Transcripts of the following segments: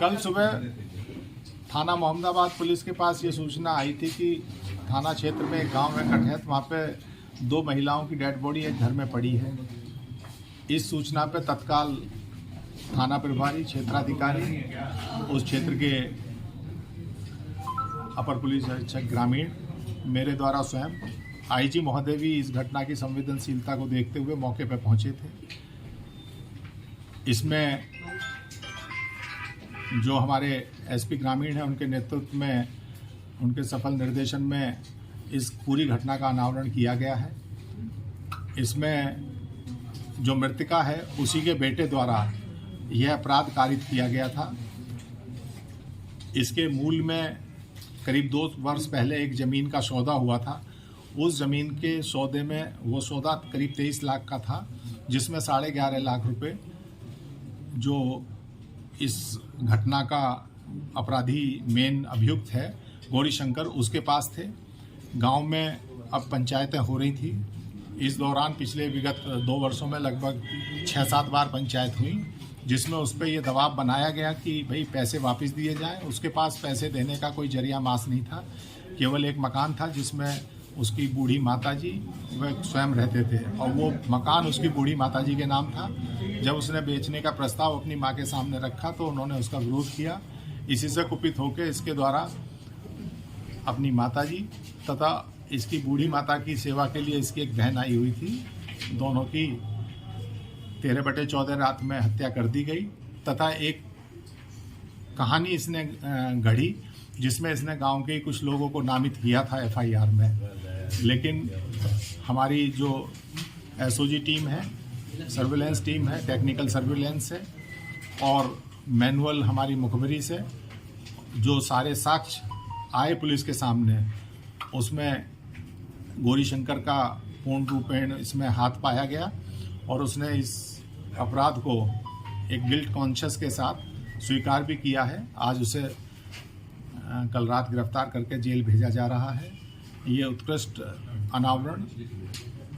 कल सुबह थाना मोहम्मदाबाद पुलिस के पास ये सूचना आई थी कि थाना क्षेत्र में एक गांव में कटहत, वहाँ पे 2 महिलाओं की डेड बॉडी एक घर में पड़ी है। इस सूचना पे तत्काल थाना प्रभारी क्षेत्राधिकारी, उस क्षेत्र के अपर पुलिस अधीक्षक ग्रामीण, मेरे द्वारा स्वयं आईजी महोदय भी इस घटना की संवेदनशीलता को देखते हुए मौके पर पहुंचे थे। इसमें जो हमारे एसपी ग्रामीण हैं, उनके नेतृत्व में, उनके सफल निर्देशन में इस पूरी घटना का अनावरण किया गया है। इसमें जो मृतका है उसी के बेटे द्वारा यह अपराध कारित किया गया था। इसके मूल में करीब 2 वर्ष पहले एक ज़मीन का सौदा हुआ था। उस ज़मीन के सौदे में वो सौदा करीब 23 लाख का था, जिसमें 11.5 लाख रुपए जो इस घटना का अपराधी मेन अभियुक्त है गौरीशंकर, उसके पास थे। गांव में अब पंचायतें हो रही थी। इस दौरान पिछले विगत 2 वर्षों में लगभग 6-7 बार पंचायत हुई, जिसमें उस पर यह दबाव बनाया गया कि भाई पैसे वापस दिए जाएं। उसके पास पैसे देने का कोई जरिया मास नहीं था, केवल एक मकान था जिसमें उसकी बूढ़ी माताजी वह स्वयं रहते थे, और वो मकान उसकी बूढ़ी माताजी के नाम था। जब उसने बेचने का प्रस्ताव अपनी मां के सामने रखा तो उन्होंने उसका विरोध किया। इसी से कुपित होकर इसके द्वारा अपनी माताजी तथा इसकी बूढ़ी माता की सेवा के लिए इसकी एक बहन आई हुई थी, दोनों की 13/14 रात में हत्या कर दी गई। तथा एक कहानी इसने गढ़ी जिसमें इसने गांव के कुछ लोगों को नामित किया था एफआईआर में, लेकिन हमारी जो एसओजी टीम है, सर्विलेंस टीम है, टेक्निकल सर्विलेंस है और मैनुअल हमारी मुखबिरी से जो सारे साक्ष्य आए पुलिस के सामने, उसमें गौरीशंकर का पूर्ण रूपेण इसमें हाथ पाया गया और उसने इस अपराध को एक गिल्ट कॉन्शियस के साथ स्वीकार भी किया है। आज उसे कल रात गिरफ्तार करके जेल भेजा जा रहा है। ये उत्कृष्ट अनावरण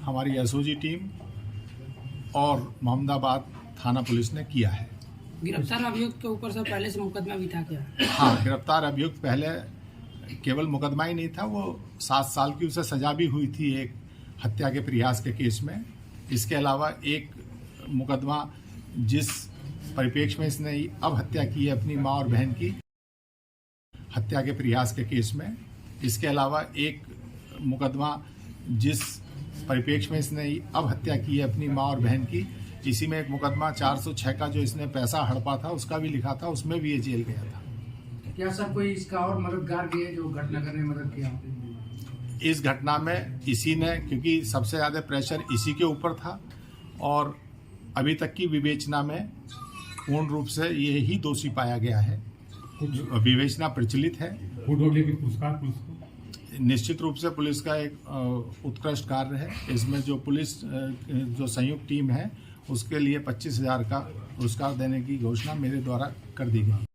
हमारी एसओजी टीम और मोहम्मदाबाद थाना पुलिस ने किया है। गिरफ्तार अभियुक्त के ऊपर से पहले से मुकदमा भी था क्या? हाँ, गिरफ्तार अभियुक्त पहले केवल मुकदमा ही नहीं था, वो 7 साल की उसे सजा भी हुई थी एक हत्या के प्रयास के केस में। इसके अलावा एक मुकदमा जिस परिप्रेक्ष्य में इसने अब हत्या की है अपनी माँ और बहन की, हत्या के प्रयास के केस में। इसके अलावा एक मुकदमा जिस परिप्रेक्ष्य में इसने अब हत्या की है अपनी माँ और बहन की, इसी में एक मुकदमा 406 का जो इसने पैसा हड़पा था उसका भी लिखा था, उसमें भी ये जेल गया था। क्या सर कोई इसका और मददगार भी है जो घटना करने में मदद किया? इस घटना में इसी ने, क्योंकि सबसे ज़्यादा प्रेशर इसी के ऊपर था और अभी तक की विवेचना में पूर्ण रूप से ये ही दोषी पाया गया है। विवेचना प्रचलित है। निश्चित रूप से पुलिस का एक उत्कृष्ट कार्य है। इसमें जो पुलिस जो संयुक्त टीम है उसके लिए 25,000 का पुरस्कार देने की घोषणा मेरे द्वारा कर दी गई।